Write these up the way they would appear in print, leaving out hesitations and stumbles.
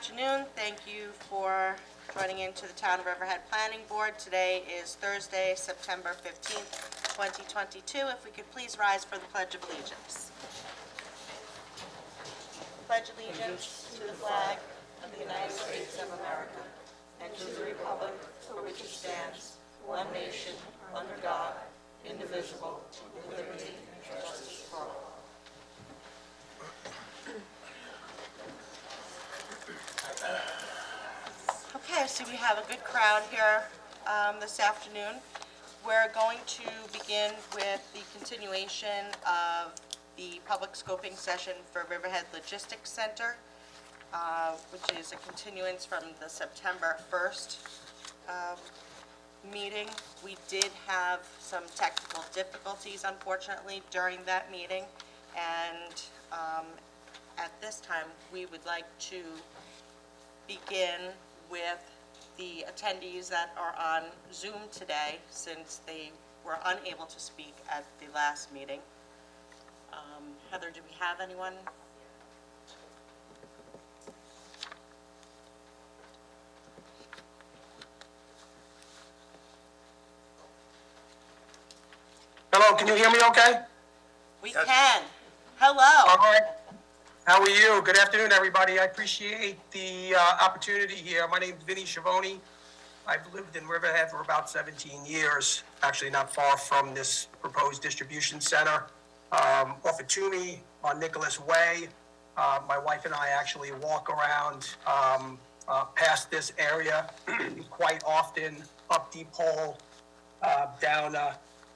afternoon. Thank you for joining into the Town of Riverhead Planning Board. Today is Thursday, September 15th, 2022. If we could please rise for the Pledge of Allegiance. Pledge allegiance to the flag of the United States of America and to the republic for which it stands, one nation, under God, indivisible, with liberty and justice for all. Okay, so we have a good crowd here this afternoon. We're going to begin with the continuation of the public scoping session for Riverhead Logistics Center, which is a continuance from the September 1st meeting. We did have some technical difficulties, unfortunately, during that meeting, and at this time, we would like to begin with the attendees that are on Zoom today, since they were unable to speak at the last meeting. Heather, do we have anyone? Hello, can you hear me okay? We can. Hello. All right. How are you? Good afternoon, everybody. I appreciate the opportunity here. My name is Vinny Schiavone. I've lived in Riverhead for about 17 years, actually not far from this proposed distribution center. Off of Toomey on Nicholas Way. My wife and I actually walk around past this area quite often, up Deep Hole, down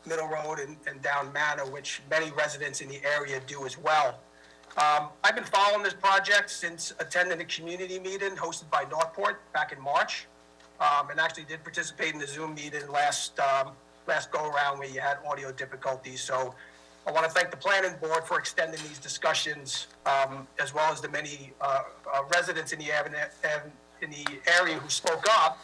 Middle Road and down Manor, which many residents in the area do as well. I've been following this project since attending a community meeting hosted by Northport back in March, and actually did participate in the Zoom meeting last go-around where you had audio difficulties. So I want to thank the planning board for extending these discussions, as well as the many residents in the area who spoke up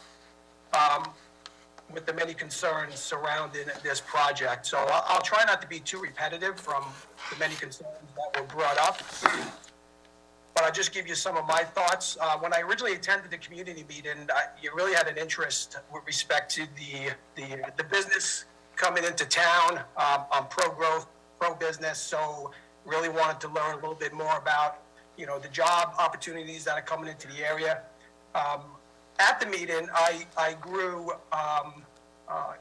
with the many concerns surrounding this project. So I'll try not to be too repetitive from the many concerns that were brought up, but I'll just give you some of my thoughts. When I originally attended the community meeting, you really had an interest with respect to the business coming into town. I'm pro-growth, pro-business, so really wanted to learn a little bit more about, the job opportunities that are coming into the area. At the meeting, I grew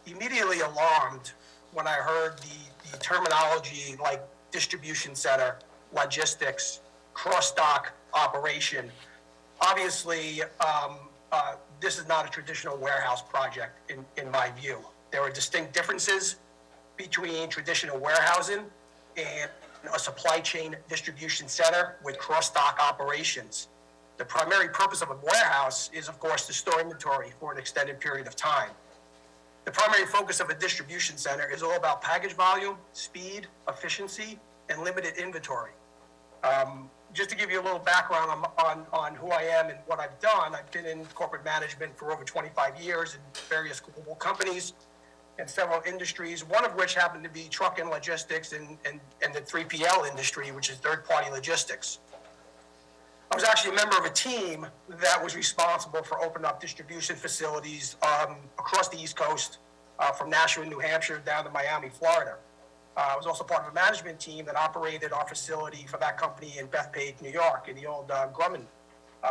immediately alarmed when I heard the terminology like distribution center, logistics, cross-dock operation. Obviously, this is not a traditional warehouse project in my view. There are distinct differences between traditional warehousing and a supply chain distribution center with cross-dock operations. The primary purpose of a warehouse is, of course, to store inventory for an extended period of time. The primary focus of a distribution center is all about package volume, speed, efficiency, and limited inventory. Just to give you a little background on who I am and what I've done, I've been in corporate management for over 25 years in various global companies and several industries, one of which happened to be truck and logistics and the 3PL industry, which is third-party logistics. I was actually a member of a team that was responsible for opening up distribution facilities across the East Coast, from Nashua, New Hampshire, down to Miami, Florida. I was also part of a management team that operated our facility for that company in Bethpage, New York, in the old Grumman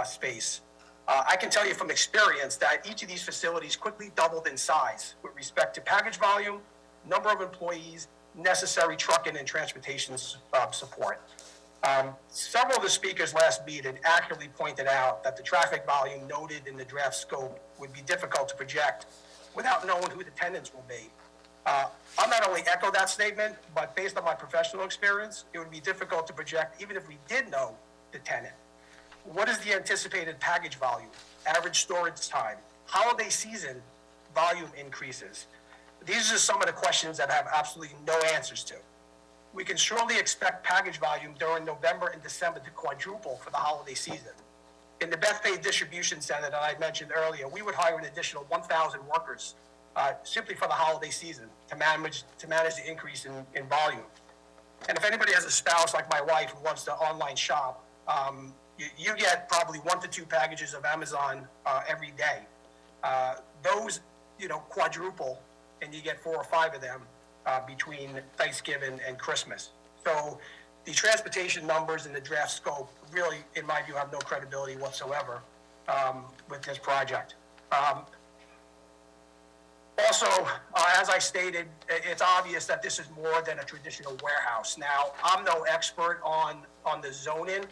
space. I can tell you from experience that each of these facilities quickly doubled in size with respect to package volume, number of employees, necessary trucking and transportation support. Several of the speakers last meeting accurately pointed out that the traffic volume noted in the draft scope would be difficult to project without knowing who the tenants will be. I'll not only echo that statement, but based on my professional experience, it would be difficult to project even if we did know the tenant. What is the anticipated package volume, average storage time, holiday season volume increases? These are some of the questions that I have absolutely no answers to. We can surely expect package volume during November and December to quadruple for the holiday season. In the Bethpage Distribution Center that I mentioned earlier, we would hire an additional 1,000 workers simply for the holiday season to manage the increase in volume. And if anybody has a spouse like my wife who wants to online shop, You get probably 1 to 2 packages of Amazon every day. Those, quadruple, and you get 4 or 5 of them between Thanksgiving and Christmas. So the transportation numbers and the draft scope really, in my view, have no credibility whatsoever with this project. Also, as I stated, it's obvious that this is more than a traditional warehouse. Now, I'm no expert on the zoning,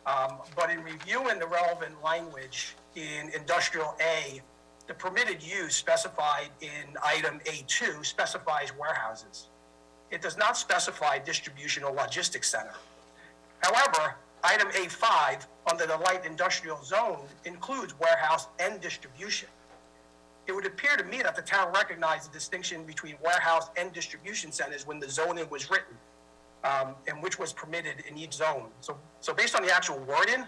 but in reviewing the relevant language in Industrial A, the permitted use specified in item A2 specifies warehouses. It does not specify distribution or logistics center. However, item A5 under the light industrial zone includes warehouse and distribution. It would appear to me that the town recognized the distinction between warehouse and distribution centers when the zoning was written, and which was permitted in each zone. So based on the actual wording,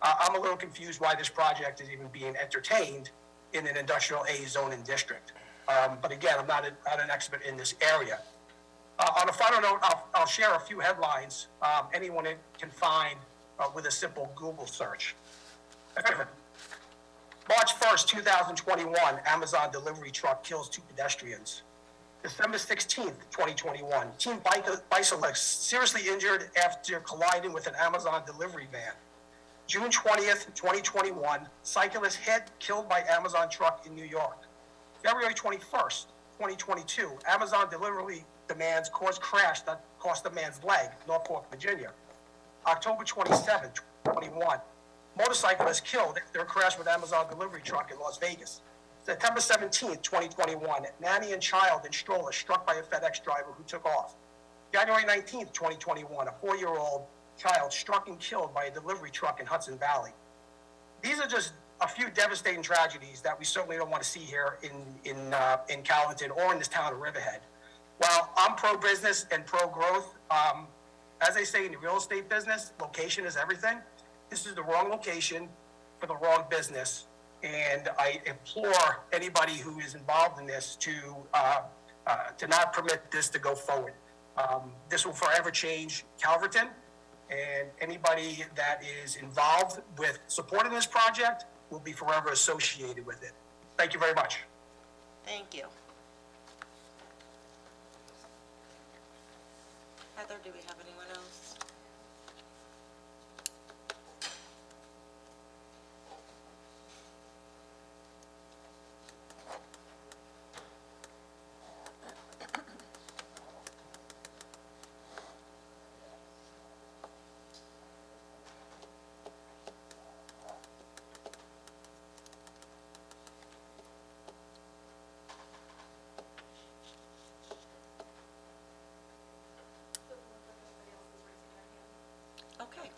I'm a little confused why this project is even being entertained in an industrial A zoning district. But again, I'm not an expert in this area. On a final note, I'll share a few headlines anyone can find with a simple Google search. March 1st, 2021, Amazon delivery truck kills 2 pedestrians. December 16th, 2021, teen bicyclist seriously injured after colliding with an Amazon delivery van. June 20th, 2021, cyclist hit, killed by Amazon truck in New York. February 21st, 2022, Amazon delivery demands cause crash that cost a man's leg, Norfolk, Virginia. October 27th, 2021, motorcyclist killed after a crash with Amazon delivery truck in Las Vegas. September 17th, 2021, nanny and child in stroller struck by a FedEx driver who took off. January 19th, 2021, a 4-year-old child struck and killed by a delivery truck in Hudson Valley. These are just a few devastating tragedies that we certainly don't want to see here in Calverton or in this town of Riverhead. While I'm pro-business and pro-growth, as they say in the real estate business, location is everything. This is the wrong location for the wrong business, and I implore anybody who is involved in this to not permit this to go forward. This will forever change Calverton, and anybody that is involved with supporting this project will be forever associated with it. Thank you very much. Thank you. Heather, do we have anyone else? Okay.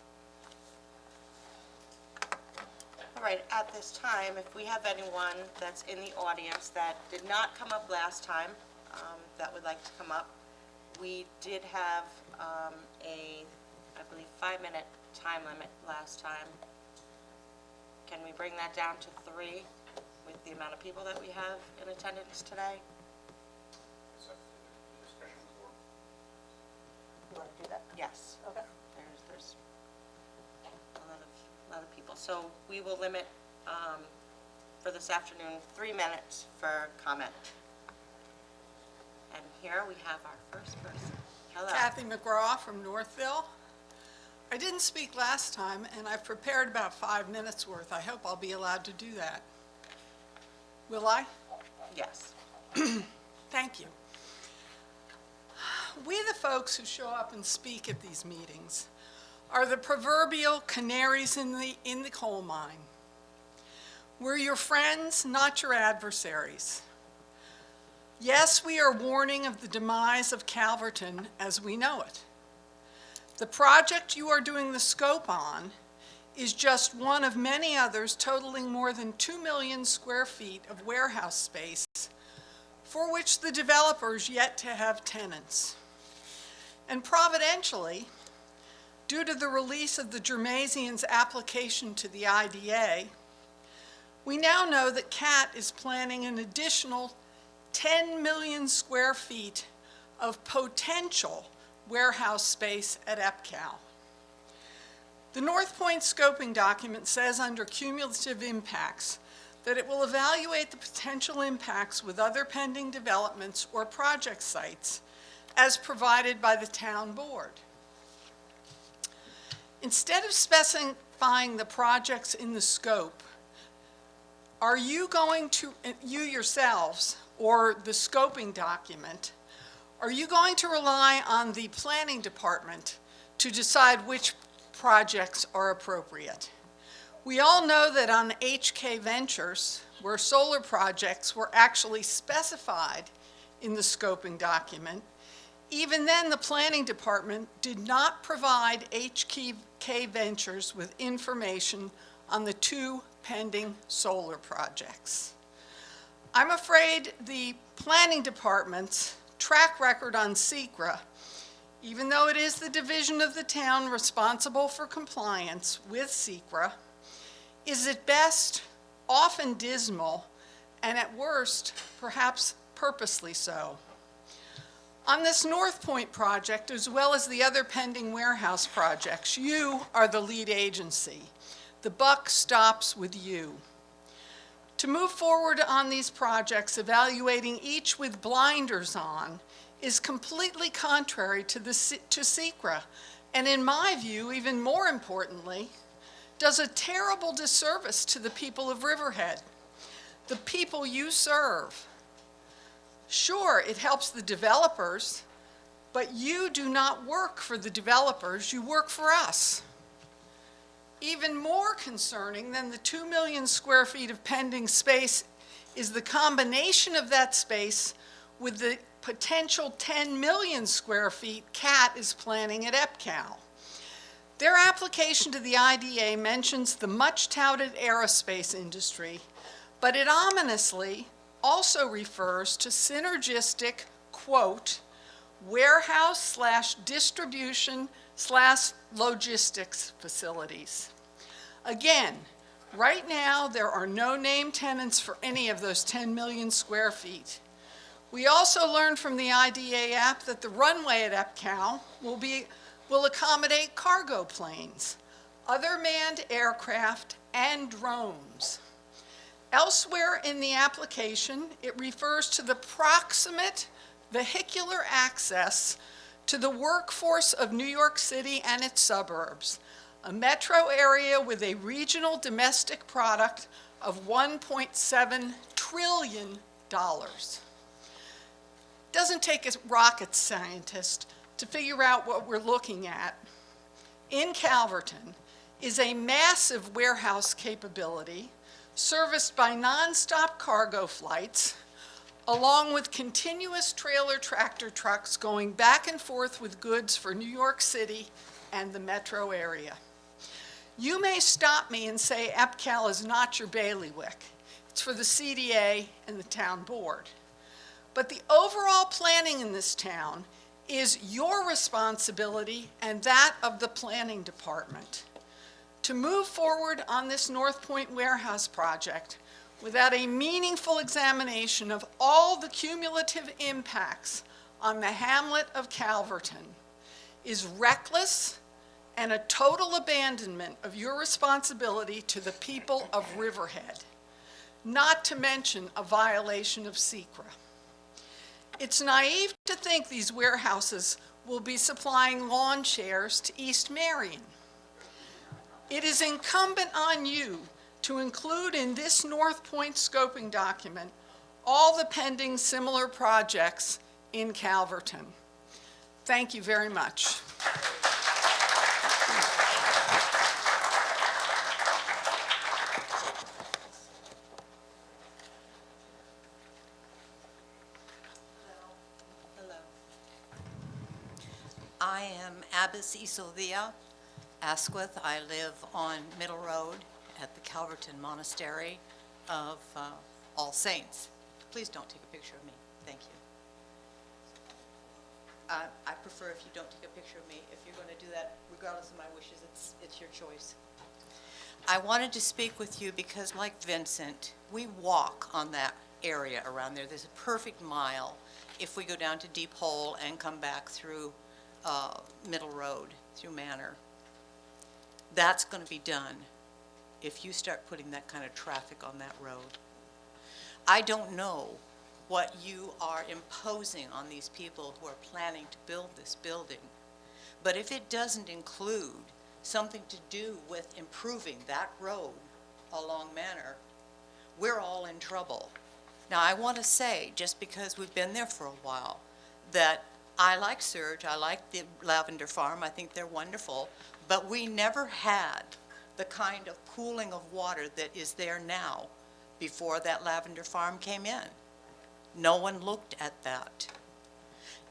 All right, at this time, if we have anyone that's in the audience that did not come up last time, that would like to come up, we did have I believe, 5-minute time limit last time. Can we bring that down to 3 with the amount of people that we have in attendance today? You want to do that? Yes. Okay. There's a lot of people. So we will limit, for this afternoon, 3 minutes for comment. And here we have our first person. Hello. Kathy McGraw from Northville. I didn't speak last time, and I've prepared about 5 minutes worth. I hope I'll be allowed to do that. Will I? Yes. Thank you. We, the folks who show up and speak at these meetings, are the proverbial canaries in the coal mine. We're your friends, not your adversaries. Yes, we are warning of the demise of Calverton as we know it. The project you are doing the scope on is just one of many others totaling more than 2 million square feet of warehouse space for which the developers yet to have tenants. And providentially, due to the release of the Germaisians' application to the IDA, we now know that CAT is planning an additional 10 million square feet of potential warehouse space at EPCAL. The North Point scoping document says under cumulative impacts that it will evaluate the potential impacts with other pending developments or project sites as provided by the town board. Instead of specifying the projects in the scope, are you going to, you yourselves, or the scoping document, are you going to rely on the planning department to decide which projects are appropriate? We all know that on HK Ventures, where solar projects were actually specified in the scoping document, even then the planning department did not provide HK Ventures with information on the two pending solar projects. I'm afraid the planning department's track record on SECRA, even though it is the division of the town responsible for compliance with SECRA, is at best often dismal, and at worst, perhaps purposely so. On this North Point project, as well as the other pending warehouse projects, you are the lead agency. The buck stops with you. To move forward on these projects, evaluating each with blinders on is completely contrary to SECRA, and in my view, even more importantly, does a terrible disservice to the people of Riverhead, the people you serve. Sure, it helps the developers, but you do not work for the developers, you work for us. Even more concerning than the 2 million square feet of pending space is the combination of that space with the potential 10 million square feet CAT is planning at EPCAL. Their application to the IDA mentions the much-touted aerospace industry, but it ominously also refers to synergistic, quote, warehouse/distribution/logistics facilities. Again, right now, there are no named tenants for any of those 10 million square feet. We also learned from the IDA app that the runway at EPCAL will accommodate cargo planes, other manned aircraft, and drones. Elsewhere in the application, it refers to the proximate vehicular access to the workforce of New York City and its suburbs, a metro area with a regional domestic product of $1.7 trillion. Doesn't take a rocket scientist to figure out what we're looking at. In Calverton is a massive warehouse capability serviced by nonstop cargo flights, along with continuous trailer tractor trucks going back and forth with goods for New York City and the metro area. You may stop me and say EPCAL is not your bailiwick. It's for the CDA and the town board. But the overall planning in this town is your responsibility and that of the planning department. To move forward on this North Point warehouse project without a meaningful examination of all the cumulative impacts on the hamlet of Calverton is reckless and a total abandonment of your responsibility to the people of Riverhead, not to mention a violation of SECRA. It's naive to think these warehouses will be supplying lawn chairs to East Marion. It is incumbent on you to include in this North Point scoping document all the pending similar projects in Calverton. Thank you very much. Hello. I am Abbess Isolvia Asquith. I live on Middle Road at the Calverton Monastery of All Saints. Please don't take a picture of me. Thank you. I prefer if you don't take a picture of me. If you're going to do that, regardless of my wishes, it's your choice. I wanted to speak with you because, like Vincent, we walk on that area around there. There's a perfect mile if we go down to Deep Hole and come back through Middle Road, through Manor. That's going to be done if you start putting that kind of traffic on that road. I don't know what you are imposing on these people who are planning to build this building, but if it doesn't include something to do with improving that road along Manor, we're all in trouble. Now, I want to say, just because we've been there for a while, that I like Surge, I like the Lavender Farm, I think they're wonderful, but we never had the kind of pooling of water that is there now before that Lavender Farm came in. No one looked at that.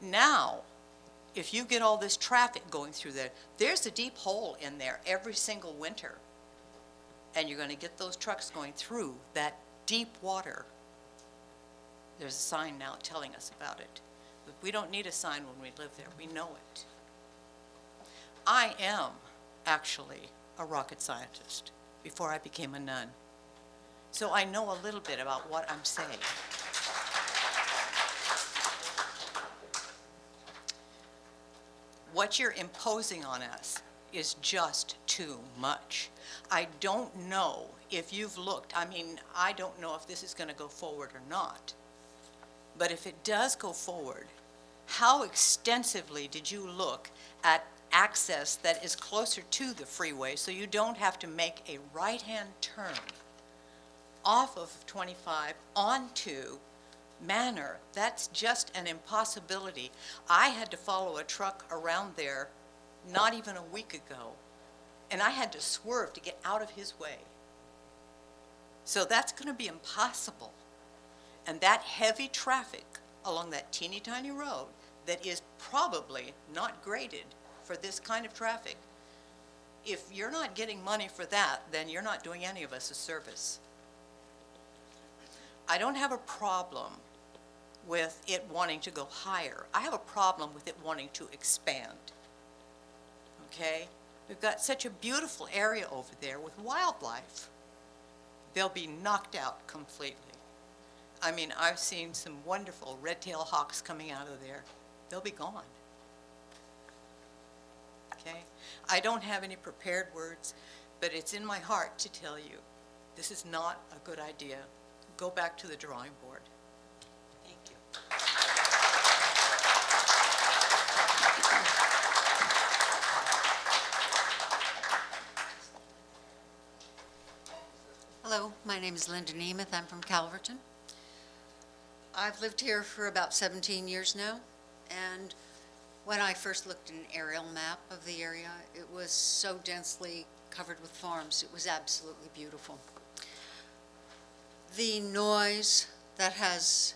Now, if you get all this traffic going through there, there's a deep hole in there every single winter. And you're going to get those trucks going through that deep water. There's a sign now telling us about it. But we don't need a sign when we live there. We know it. I am actually a rocket scientist before I became a nun. So I know a little bit about what I'm saying. What you're imposing on us is just too much. I don't know if you've looked, I don't know if this is going to go forward or not. But if it does go forward, how extensively did you look at access that is closer to the freeway so you don't have to make a right-hand turn off of 25 onto Manor? That's just an impossibility. I had to follow a truck around there not even a week ago, and I had to swerve to get out of his way. So that's going to be impossible. And that heavy traffic along that teeny tiny road that is probably not graded for this kind of traffic, if you're not getting money for that, then you're not doing any of us a service. I don't have a problem with it wanting to go higher. I have a problem with it wanting to expand. Okay? We've got such a beautiful area over there with wildlife. They'll be knocked out completely. I've seen some wonderful red-tailed hawks coming out of there. They'll be gone. Okay? I don't have any prepared words, but it's in my heart to tell you, this is not a good idea. Go back to the drawing board. Thank you. Hello, my name is Linda Nemeth. I'm from Calverton. I've lived here for about 17 years now, and when I first looked at an aerial map of the area, it was so densely covered with farms. It was absolutely beautiful. The noise that has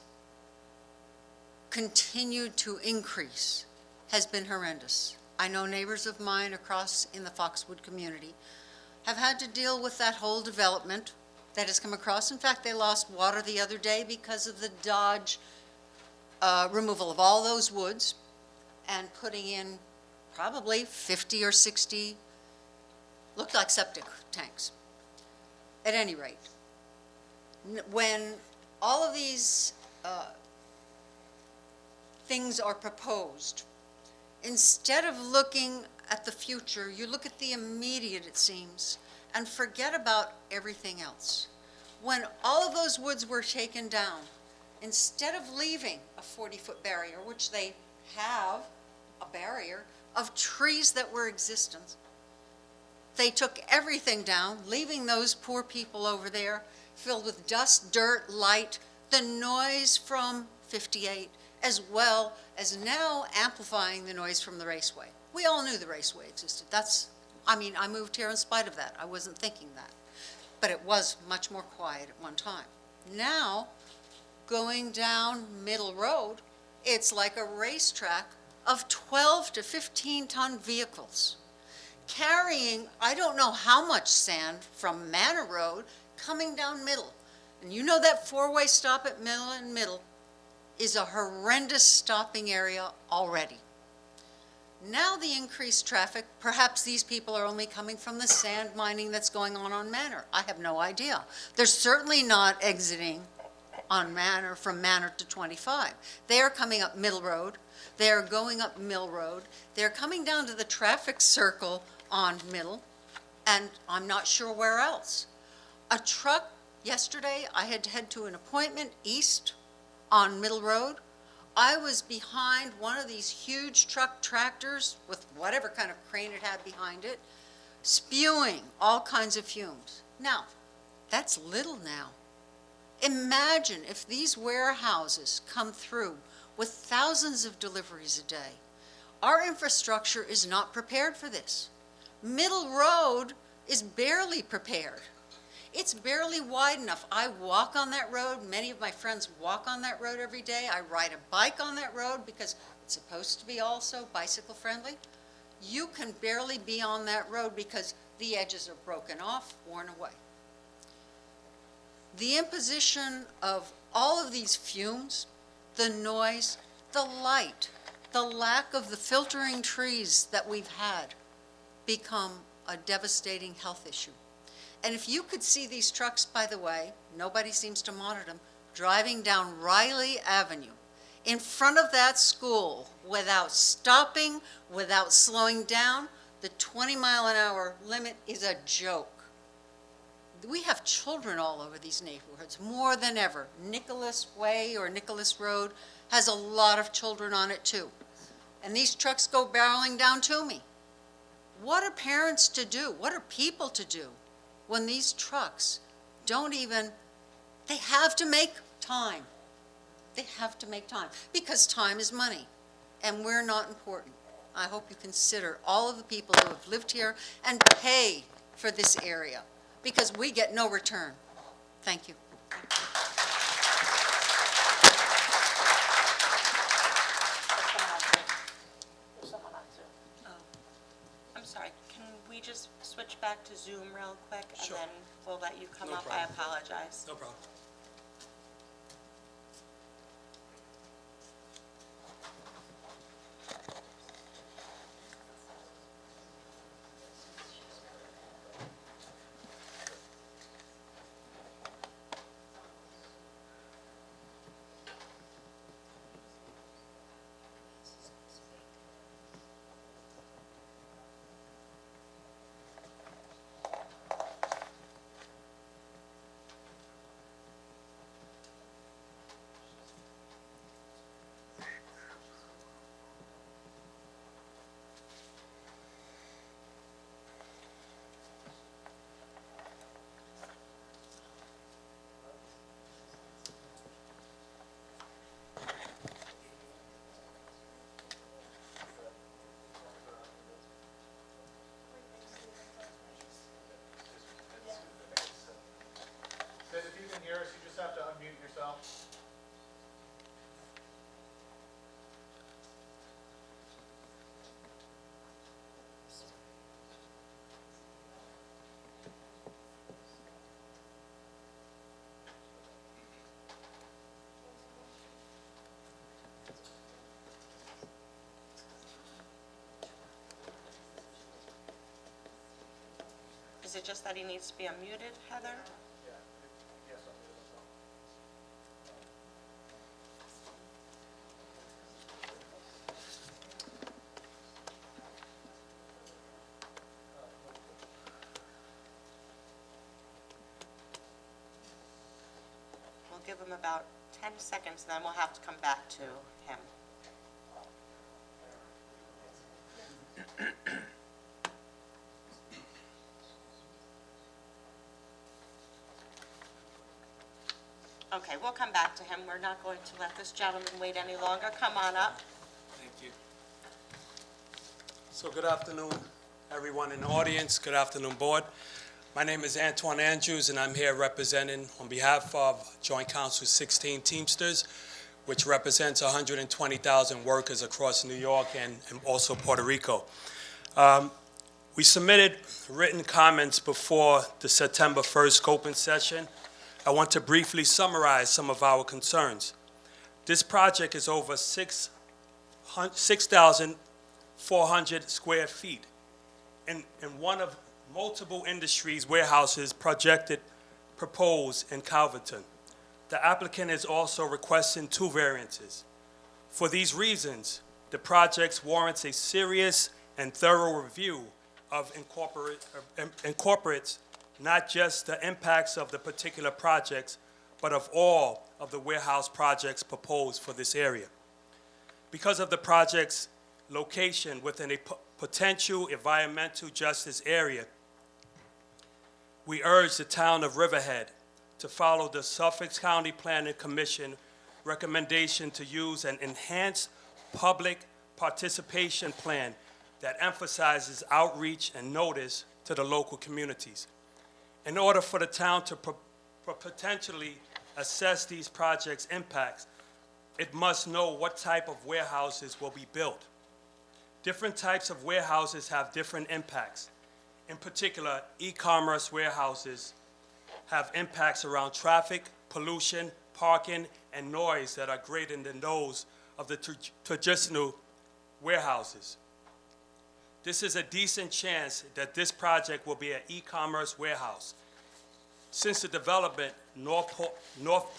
continued to increase has been horrendous. I know neighbors of mine across in the Foxwood community have had to deal with that whole development that has come across. In fact, they lost water the other day because of the Dodge removal of all those woods and putting in probably 50 or 60, looked like septic tanks. At any rate, when all of these things are proposed, instead of looking at the future, you look at the immediate, it seems, and forget about everything else. When all of those woods were taken down, instead of leaving a 40-foot barrier, which they have a barrier of trees that were existent, they took everything down, leaving those poor people over there filled with dust, dirt, light, the noise from 58, as well as now amplifying the noise from the raceway. We all knew the raceway existed. I moved here in spite of that. I wasn't thinking that. But it was much more quiet at one time. Now, going down Middle Road, it's like a racetrack of 12 to 15-ton vehicles carrying, I don't know how much sand from Manor Road coming down Middle. And you know that four-way stop at Middle and Middle is a horrendous stopping area already. Now the increased traffic, perhaps these people are only coming from the sand mining that's going on Manor. I have no idea. They're certainly not exiting on Manor from Manor to 25. They are coming up Middle Road. They are going up Mill Road. They're coming down to the traffic circle on Middle, and I'm not sure where else. A truck, yesterday, I had to head to an appointment east on Middle Road. I was behind one of these huge truck tractors with whatever kind of crane it had behind it, spewing all kinds of fumes. Now, that's little now. Imagine if these warehouses come through with thousands of deliveries a day. Our infrastructure is not prepared for this. Middle Road is barely prepared. It's barely wide enough. I walk on that road. Many of my friends walk on that road every day. I ride a bike on that road because it's supposed to be also bicycle friendly. You can barely be on that road because the edges are broken off, worn away. The imposition of all of these fumes, the noise, the light, the lack of the filtering trees that we've had become a devastating health issue. And if you could see these trucks, by the way, nobody seems to monitor them, driving down Riley Avenue in front of that school without stopping, without slowing down, the 20-mile-an-hour limit is a joke. We have children all over these neighborhoods, more than ever. Nicholas Way or Nicholas Road has a lot of children on it too. And these trucks go barreling down to me. What are parents to do? What are people to do when these trucks don't even, they have to make time. They have to make time because time is money and we're not important. I hope you consider all of the people who have lived here and pay for this area because we get no return. Thank you. I'm sorry, can we just switch back to Zoom real quick? Sure. And then we'll let you come No up. I problem. apologize. No problem. Says if you can hear us, you just have to unmute yourself. Is it just that he needs to be unmuted, Heather? Yes, I'll do it. We'll give him about 10 seconds, then we'll have to come back to him. Okay, we'll come back to him. We're not going to let this gentleman wait any longer. Come on up. Thank you. So good afternoon, everyone in the audience. Good afternoon, board. My name is Antoine Andrews, and I'm here representing on behalf of Joint Council 16 Teamsters, which represents 120,000 workers across New York and also Puerto Rico. We submitted written comments before the September 1st scoping session. I want to briefly summarize some of our concerns. This project is over 6,400 square feet in one of multiple industries warehouses proposed in Calverton. The applicant is also requesting 2 variances. For these reasons, the project warrants a serious and thorough review incorporates not just the impacts of the particular projects, but of all of the warehouse projects proposed for this area. Because of the project's location within a potential environmental justice area, we urge the town of Riverhead to follow the Suffolk County Planning Commission recommendation to use an enhanced public participation plan that emphasizes outreach and notice to the local communities. In order for the town to potentially assess these projects' impacts, it must know what type of warehouses will be built. Different types of warehouses have different impacts. In particular, e-commerce warehouses have impacts around traffic, pollution, parking, and noise that are greater than those of the traditional warehouses. This is a decent chance that this project will be an e-commerce warehouse. Since the development, North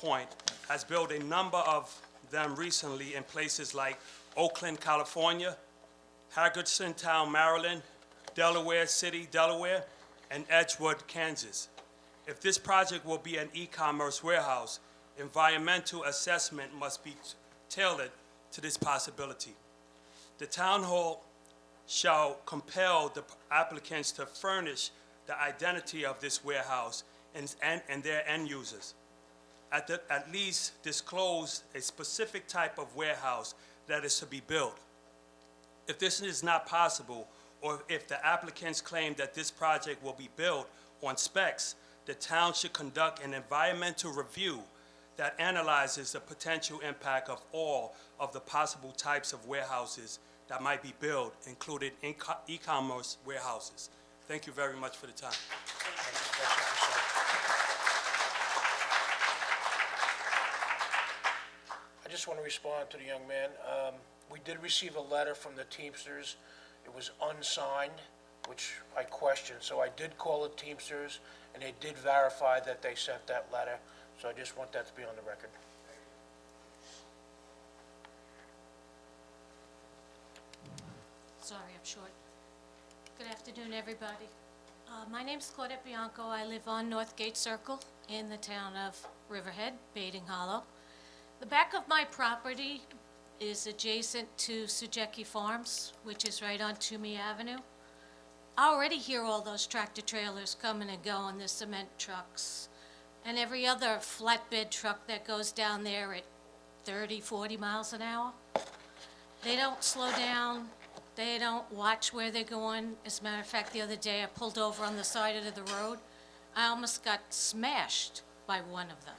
Point has built a number of them recently in places like Oakland, California, Hagerstown, Maryland, Delaware City, Delaware, and Edgewood, Kansas. If this project will be an e-commerce warehouse, environmental assessment must be tailored to this possibility. The town hall shall compel the applicants to furnish the identity of this warehouse and their end users. At least disclose a specific type of warehouse that is to be built. If this is not possible, or if the applicants claim that this project will be built on specs, the town should conduct an environmental review that analyzes the potential impact of all of the possible types of warehouses that might be built, including e-commerce warehouses. Thank you very much for the time. I just want to respond to the young man. We did receive a letter from the Teamsters. It was unsigned, which I questioned. So I did call the Teamsters, and they did verify that they sent that letter. So I just want that to be on the record. Sorry, I'm short. Good afternoon, everybody. My name's Claudette Bianco. I live on Northgate Circle in the town of Riverhead, Baiting Hollow. The back of my property is adjacent to Sujeki Farms, which is right on Toomey Avenue. I already hear all those tractor trailers coming and going, the cement trucks, and every other flatbed truck that goes down there at 30, 40 miles an hour. They don't slow down. They don't watch where they're going. As a matter of fact, the other day I pulled over on the side of the road. I almost got smashed by one of them.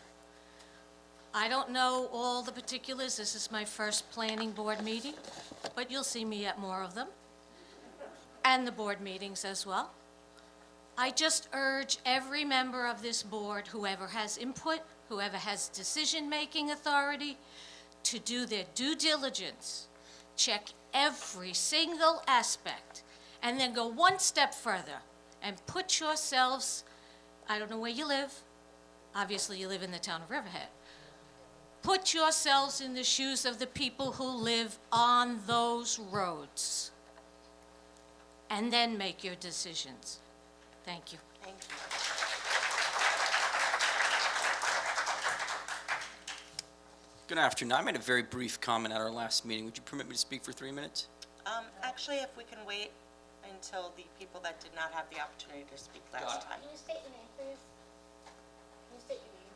I don't know all the particulars. This is my first planning board meeting, but you'll see me at more of them, and the board meetings as well. I just urge every member of this board, whoever has input, whoever has decision-making authority, to do their due diligence, check every single aspect, and then go one step further and put yourselves, I don't know where you live, obviously you live in the town of Riverhead, put yourselves in the shoes of the people who live on those roads, and then make your decisions. Thank you. Thank you. Good afternoon. I made a very brief comment at our last meeting. Would you permit me to speak for 3 minutes? Actually, if we can wait until the people that did not have the opportunity to speak last time. Can you state your name, please? Can you state your name?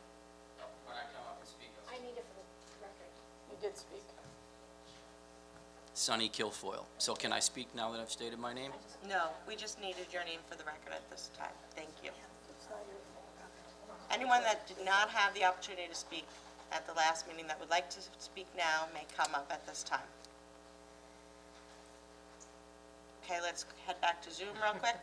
When I come up and speak. I need it for the record. You did speak. Sonny Kilfoyle. So can I speak now that I've stated my name? No, we just needed your name for the record at this time. Thank you. Anyone that did not have the opportunity to speak at the last meeting that would like to speak now may come up at this time. Okay, let's head back to Zoom real quick.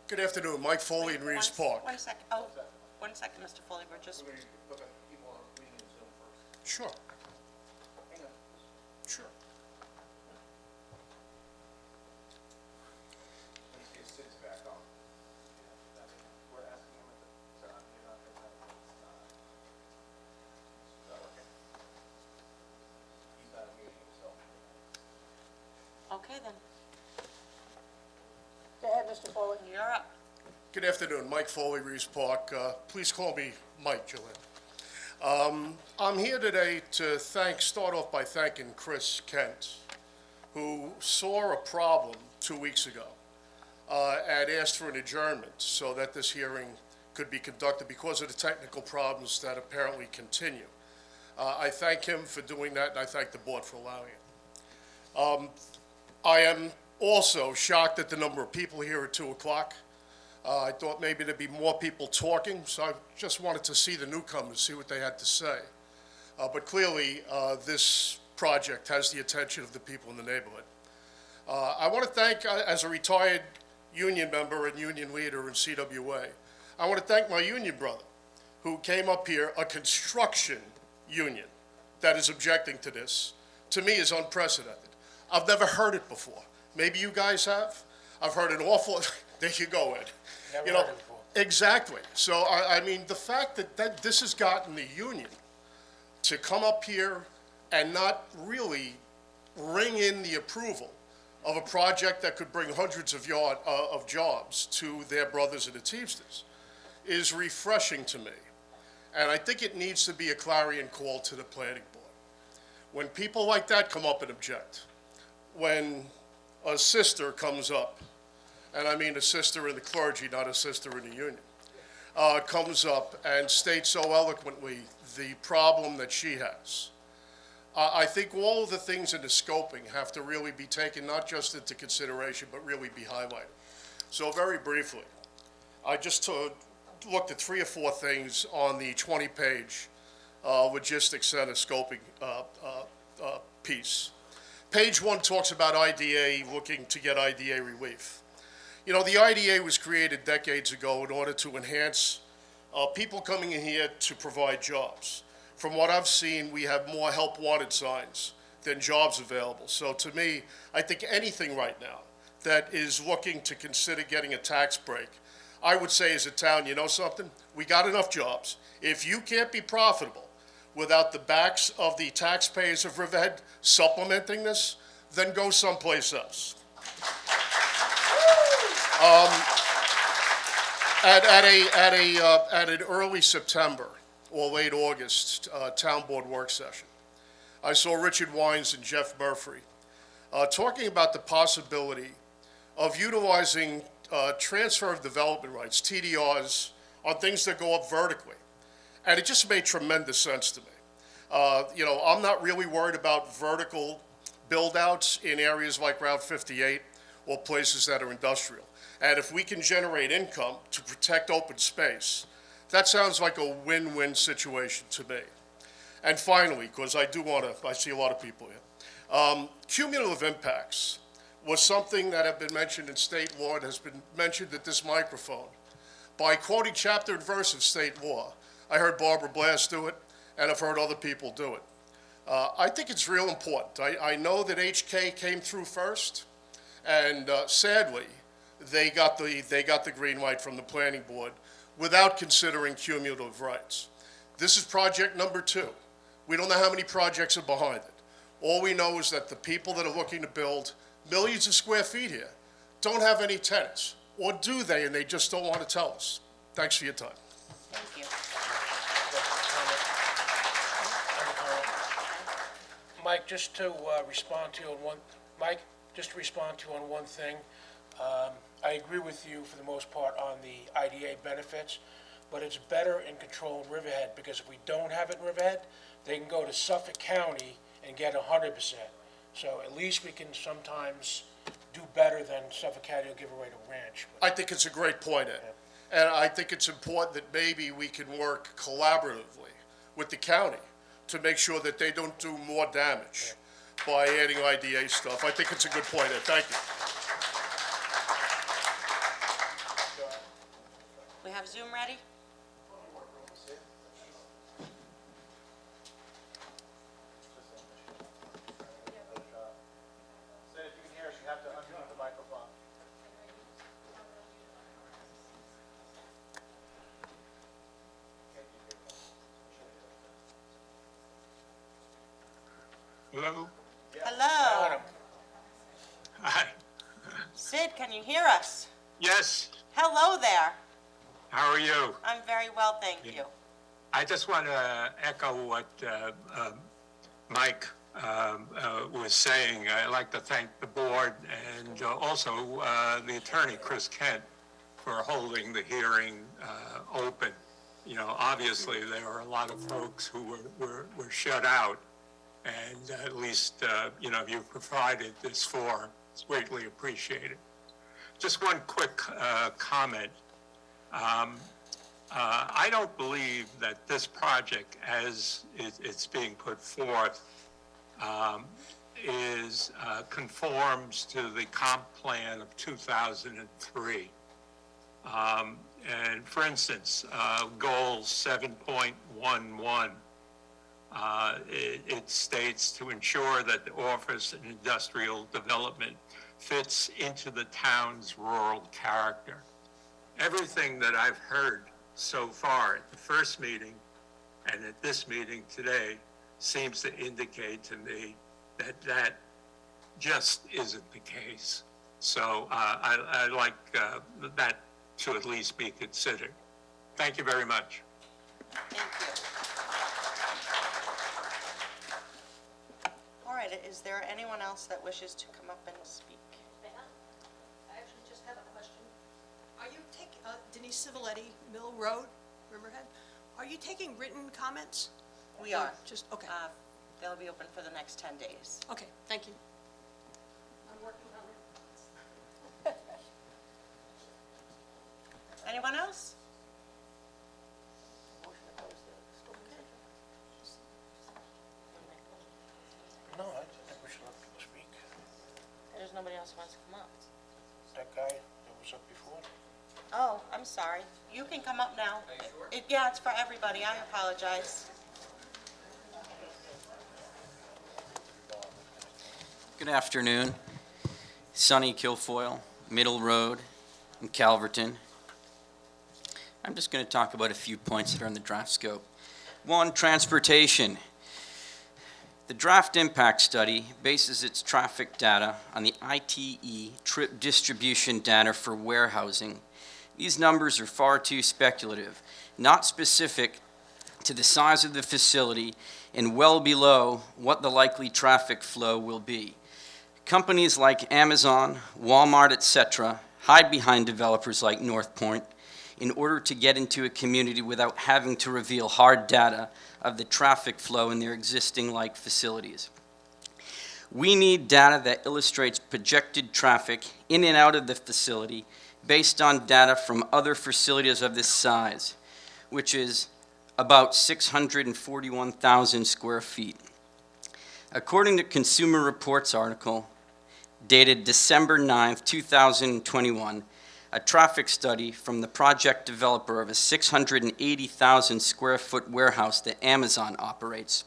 Good afternoon, Mike Foley in Reeves Park. 1 second. Oh, 1 second, Mr. Foley, we're just, Sure. Sure. Okay, then, Go ahead, Mr. Foley. you're up. Good afternoon, Mike Foley, Reeves Park. Please call me Mike, Joanne. I'm here today to start off by thanking Chris Kent, who saw a problem 2 weeks ago and asked for an adjournment so that this hearing could be conducted because of the technical problems that apparently continue. I thank him for doing that, and I thank the board for allowing it. I am also shocked at the number of people here at 2 o'clock. I thought maybe there'd be more people talking, so I just wanted to see the newcomers, see what they had to say. But clearly, this project has the attention of the people in the neighborhood. I want to thank, as a retired union member and union leader in CWA, I want to thank my union brother, who came up here, a construction union that is objecting to this, to me is unprecedented. I've never heard it before. Maybe you guys have. I've heard an awful, there you go, Ed. Never You know, heard it before. exactly. So, I mean, the fact that this has gotten the union to come up here and not really ring in the approval of a project that could bring hundreds of jobs to their brothers in the Teamsters is refreshing to me. And I think it needs to be a clarion call to the planning board. When people like that come up and object, when a sister comes up, and I mean a sister in the clergy, not a sister in the union, comes up and states so eloquently the problem that she has. I think all of the things in the scoping have to really be taken not just into consideration, but really be highlighted. So very briefly, I just looked at 3 or 4 things on the 20-page logistics center scoping piece. Page 1 talks about IDA looking to get IDA relief. You know, the IDA was created decades ago in order to enhance people coming in here to provide jobs. From what I've seen, we have more help wanted signs than jobs available. So to me, I think anything right now that is looking to consider getting a tax break, I would say as a town, you know something? We got enough jobs. If you can't be profitable without the backs of the taxpayers of Riverhead supplementing this, then go someplace else. At an early September or late August town board work session, I saw Richard Wines and Jeff Murphy talking about the possibility of utilizing transfer of development rights, TDRs, on things that go up vertically. And it just made tremendous sense to me. You know, I'm not really worried about vertical build-outs in areas like Route 58 or places that are industrial. And if we can generate income to protect open space, that sounds like a win-win situation to me. And finally, because I see a lot of people here, cumulative impacts was something that have been mentioned in state law and has been mentioned at this microphone. By quoting chapter and verse of state law, I heard Barbara Blast do it, and I've heard other people do it. I think it's real important. I know that HK came through first, and sadly, they got the green light from the planning board without considering cumulative rights. This is project number 2. We don't know how many projects are behind it. All we know is that the people that are looking to build millions of square feet here don't have any tenants, or do they, and they just don't want to tell us. Thanks for your time. Thank you. Mike, just to respond to you on one thing. I agree with you for the most part on the IDA benefits, but it's better in control in Riverhead, because if we don't have it in Riverhead, they can go to Suffolk County and get 100%. So at least we can sometimes do better than Suffolk County will give away to ranch. I think it's a great point, Ed. And I think it's important that maybe we can work collaboratively with the county to make sure that they don't do more damage by adding IDA stuff. I think it's a good point, Ed. Thank you. We have Zoom ready? Say if you can hear us, you have to unmute the microphone. Hello? Hello. Sid, can you hear us? Yes, Hello there. how are you? I'm very well, thank you. I just want to echo what Mike was saying. I'd like to thank the board and also the attorney, Chris Kent, for holding the hearing open. You know, obviously, there are a lot of folks who were shut out, and at least, you know, you provided this forum. It's greatly appreciated. Just one quick comment. I don't believe that this project, as it's being put forth, conforms to the comp plan of 2003. And for instance, goal 7.11, it states to ensure that the office and industrial development fits into the town's rural character. Everything that I've heard so far at the first meeting and at this meeting today seems to indicate to me that that just isn't the case. So I like that to at least be considered. Thank you very much. Thank you. All right, is there anyone else that wishes to come up and speak? I actually just have a question. Are you taking, Denise Civiletti, Mill Road, Riverhead, are you taking written comments? We are. Just, okay, They'll be open for the next 10 days. okay, thank you. I'm working on it. Anyone else? No, I think we should let people speak. There's nobody else who wants to come up. That guy that was up before? Oh, I'm sorry. You can come up now. Yeah, it's for everybody. I apologize. Good afternoon. Sunny Kilfoyle, Middle Road, in Calverton. I'm just going to talk about a few points that are in the draft scope. One, transportation. The draft impact study bases its traffic data on the ITE trip distribution data for warehousing. These numbers are far too speculative, not specific to the size of the facility, and well below what the likely traffic flow will be. Companies like Amazon, Walmart, etc., hide behind developers like North Point in order to get into a community without having to reveal hard data of the traffic flow in their existing like facilities. We need data that illustrates projected traffic in and out of the facility based on data from other facilities of this size, which is about 641,000 square feet. According to Consumer Reports article dated December 9th, 2021, a traffic study from the project developer of a 680,000 square foot warehouse that Amazon operates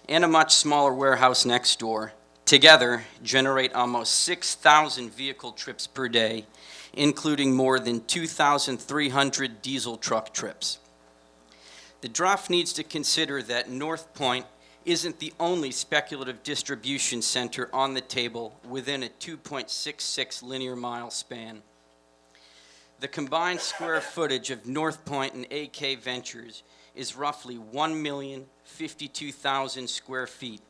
and a much smaller warehouse next door together generate almost 6,000 vehicle trips per day, including more than 2,300 diesel truck trips. The draft needs to consider that North Point isn't the only speculative distribution center on the table within a 2.66 linear mile span. The combined square footage of North Point and AK Ventures is roughly 1,052,000 square feet.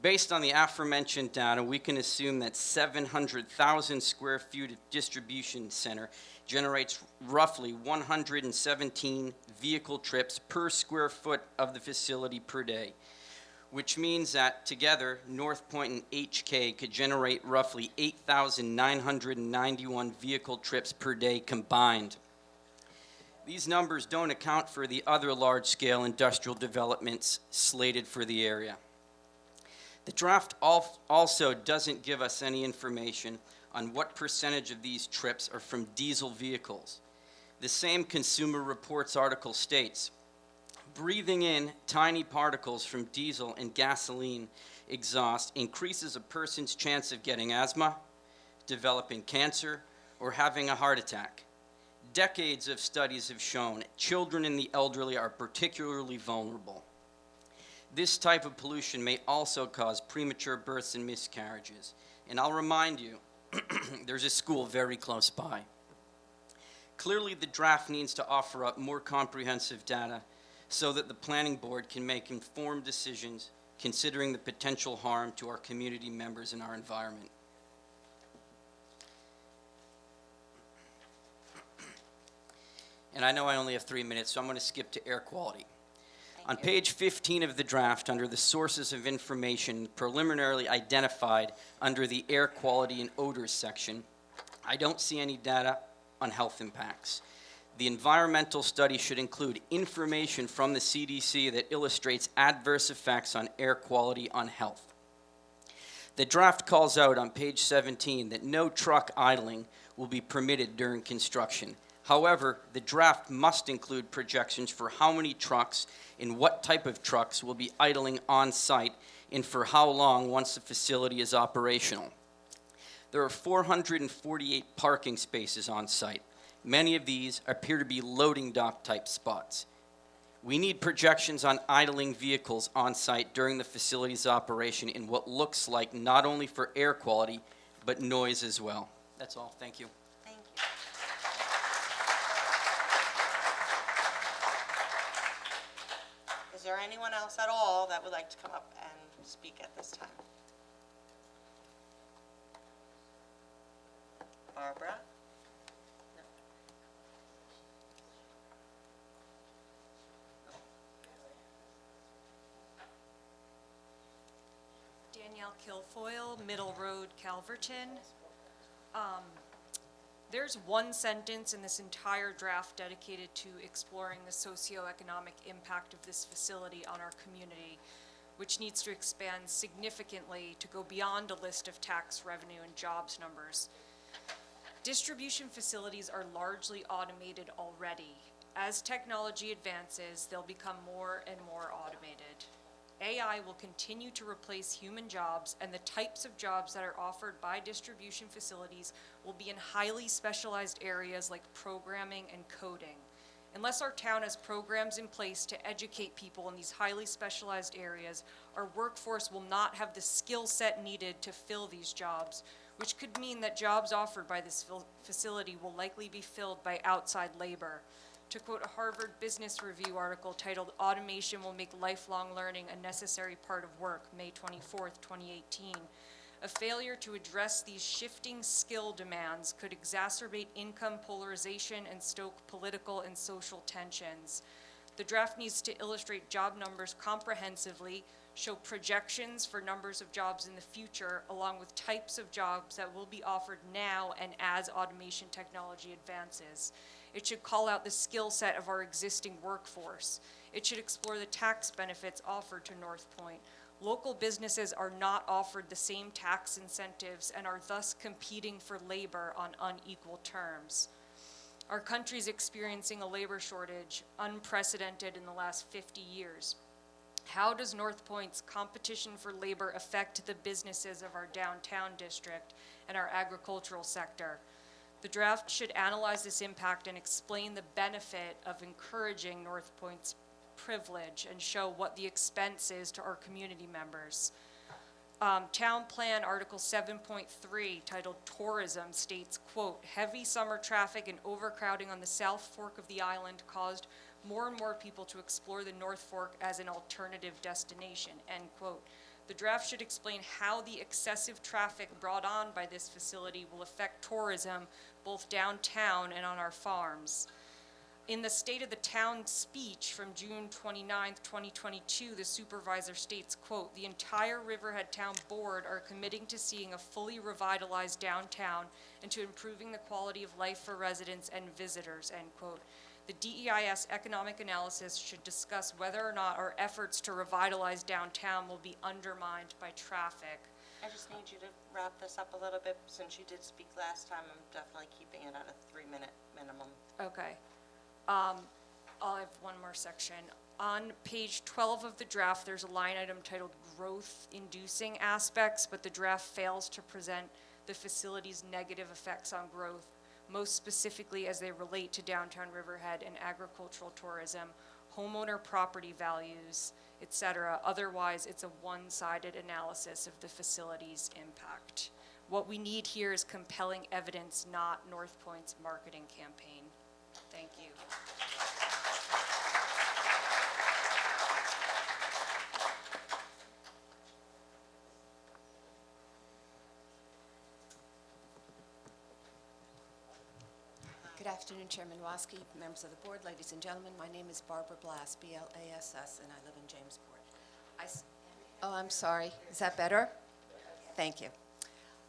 Based on the aforementioned data, we can assume that 700,000 square feet of distribution center generates roughly 117 vehicle trips per square foot of the facility per day, which means that together, North Point and HK could generate roughly 8,991 vehicle trips per day combined. These numbers don't account for the other large-scale industrial developments slated for the area. The draft also doesn't give us any information on what percentage of these trips are from diesel vehicles. The same Consumer Reports article states, breathing in tiny particles from diesel and gasoline exhaust increases a person's chance of getting asthma, developing cancer, or having a heart attack. Decades of studies have shown children and the elderly are particularly vulnerable. This type of pollution may also cause premature births and miscarriages. And I'll remind you There's a school very close by. Clearly, the draft needs to offer up more comprehensive data so that the planning board can make informed decisions considering the potential harm to our community members and our environment. And I know I only have 3 minutes, so I'm going to skip to air quality. On page 15 of the draft, under the sources of information preliminarily identified under the air quality and odors section, I don't see any data on health impacts. The environmental study should include information from the CDC that illustrates adverse effects on air quality on health. The draft calls out on page 17 that no truck idling will be permitted during construction. However, the draft must include projections for how many trucks and what type of trucks will be idling on site and for how long once the facility is operational. There are 448 parking spaces on site. Many of these appear to be loading dock type spots. We need projections on idling vehicles on site during the facility's operation in what looks like not only for air quality, but noise as well. That's all. Thank you. Thank you. Is there anyone else at all that would like to come up and speak at this time? Barbara? Danielle Kilfoyle, Middle Road, Calverton. There's one sentence in this entire draft dedicated to exploring the socioeconomic impact of this facility on our community, which needs to expand significantly to go beyond a list of tax revenue and jobs numbers. Distribution facilities are largely automated already. As technology advances, they'll become more and more automated. AI will continue to replace human jobs, and the types of jobs that are offered by distribution facilities will be in highly specialized areas like programming and coding. Unless our town has programs in place to educate people in these highly specialized areas, our workforce will not have the skill set needed to fill these jobs, which could mean that jobs offered by this facility will likely be filled by outside labor. To quote a Harvard Business Review article titled "Automation Will Make Lifelong Learning a Necessary Part of Work," May 24th, 2018, a failure to address these shifting skill demands could exacerbate income polarization and stoke political and social tensions. The draft needs to illustrate job numbers comprehensively, show projections for numbers of jobs in the future, along with types of jobs that will be offered now and as automation technology advances. It should call out the skill set of our existing workforce. It should explore the tax benefits offered to North Point. Local businesses are not offered the same tax incentives and are thus competing for labor on unequal terms. Our country is experiencing a labor shortage unprecedented in the last 50 years. How does North Point's competition for labor affect the businesses of our downtown district and our agricultural sector? The draft should analyze this impact and explain the benefit of encouraging North Point's privilege and show what the expense is to our community members. Town Plan Article 7.3, titled Tourism, states, quote, "Heavy summer traffic and overcrowding on the South Fork of the island caused more and more people to explore the North Fork as an alternative destination," end quote. The draft should explain how the excessive traffic brought on by this facility will affect tourism both downtown and on our farms. In the State of the Town speech from June 29th, 2022, the supervisor states, quote, "The entire Riverhead Town Board are committing to seeing a fully revitalized downtown and to improving the quality of life for residents and visitors," end quote. The DEIS economic analysis should discuss whether or not our efforts to revitalize downtown will be undermined by traffic. I just need you to wrap this up a little bit. Since you did speak last time, I'm definitely keeping it at a 3-minute minimum. Okay. I'll have one more section. On page 12 of the draft, there's a line item titled growth-inducing aspects, but the draft fails to present the facility's negative effects on growth, most specifically as they relate to downtown Riverhead and agricultural tourism, homeowner property values, etc. Otherwise, it's a one-sided analysis of the facility's impact. What we need here is compelling evidence, not North Point's marketing campaign. Thank you. Good afternoon, Chairman Waskey, members of the board, ladies and gentlemen. My name is Barbara Blass, B-L-A-S-S, and I live in Jamesport. Oh, I'm sorry. Is that better? Thank you.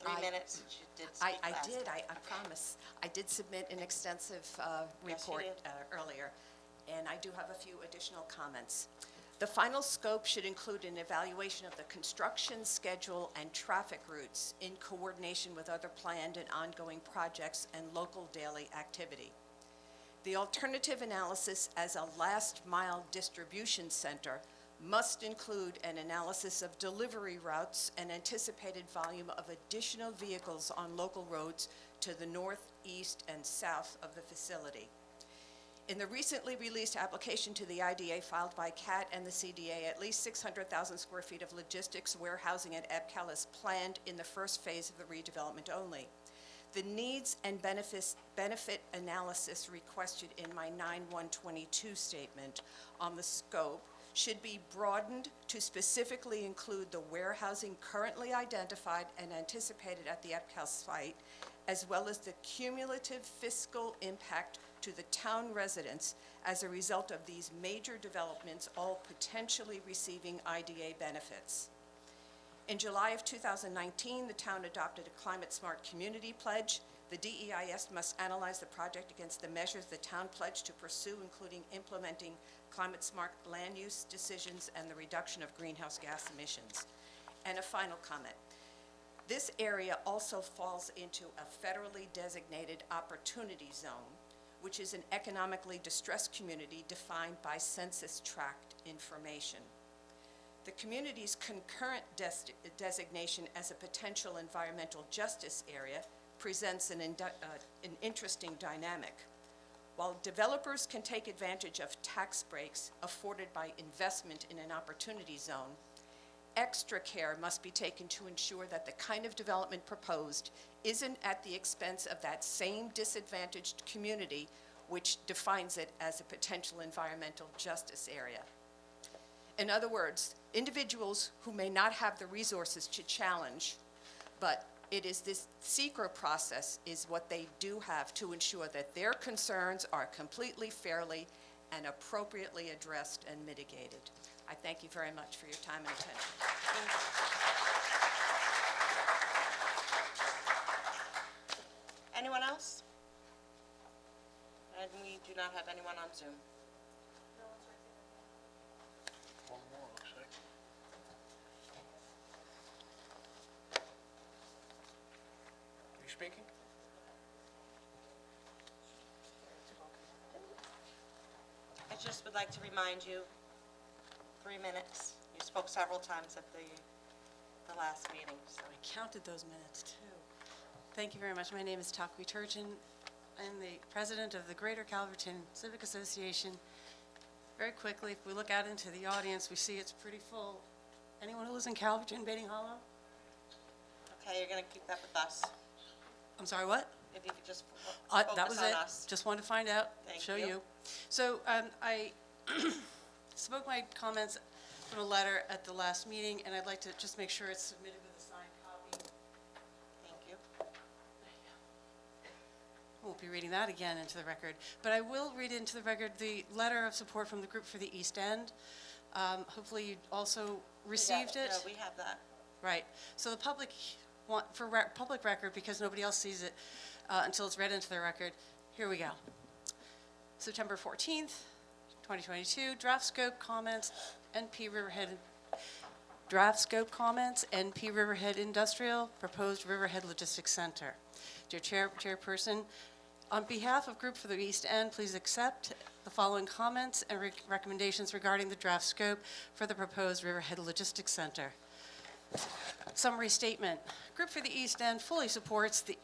3 minutes, you did speak I fast. did, I promise. I did submit an extensive Yes, you report did. earlier, and I do have a few additional comments. The final scope should include an evaluation of the construction schedule and traffic routes in coordination with other planned and ongoing projects and local daily activity. The alternative analysis as a last-mile distribution center must include an analysis of delivery routes and anticipated volume of additional vehicles on local roads to the north, east, and south of the facility. In the recently released application to the IDA filed by CAT and the CDA, at least 600,000 square feet of logistics warehousing at EPCAL is planned in the first phase of the redevelopment only. The needs and benefit analysis requested in my 9/122 statement on the scope should be broadened to specifically include the warehousing currently identified and anticipated at the EPCAL site, as well as the cumulative fiscal impact to the town residents as a result of these major developments, all potentially receiving IDA benefits. In July of 2019, the town adopted a climate-smart community pledge. The DEIS must analyze the project against the measures the town pledged to pursue, including implementing climate-smart land use decisions and the reduction of greenhouse gas emissions. And a final comment. This area also falls into a federally designated opportunity zone, which is an economically distressed community defined by census tract information. The community's concurrent designation as a potential environmental justice area presents an interesting dynamic. While developers can take advantage of tax breaks afforded by investment in an opportunity zone, extra care must be taken to ensure that the kind of development proposed isn't at the expense of that same disadvantaged community which defines it as a potential environmental justice area. In other words, individuals who may not have the resources to challenge, but it is this secret process is what they do have to ensure that their concerns are completely, fairly, and appropriately addressed and mitigated. I thank you very much for your time and attention. Anyone else? And we do not have anyone on Zoom. One more, looks like. Are you speaking? I just would like to remind you, 3 minutes. You spoke several times at the last meeting, so. I counted those minutes, too. Thank you very much. My name is Takwi Turchin. I'm the president of the Greater Calverton Civic Association. Very quickly, if we look out into the audience, we see it's pretty full. Anyone who lives in Calverton, Baiting Hollow? Okay, you're going to keep that with us. I'm sorry, what? If you could just That focus was on it. us. Just wanted to find out, Thank show you. you. So I spoke my comments from a letter at the last meeting, and I'd like to just make sure it's submitted with a signed copy. Thank you. Won't be reading that again into the record, but I will read into the record the letter of support from the group for the East End. Hopefully you also received it. Yeah, we have that. Right. So the public public record, because nobody else sees it until it's read into the record, here we go. September 14th, 2022, draft scope comments, NP Riverhead Industrial, proposed Riverhead Logistics Center. Dear Chairperson, on behalf of Group for the East End, please accept the following comments and recommendations regarding the draft scope for the proposed Riverhead Logistics Center. Summary statement. Group for the East End fully supports the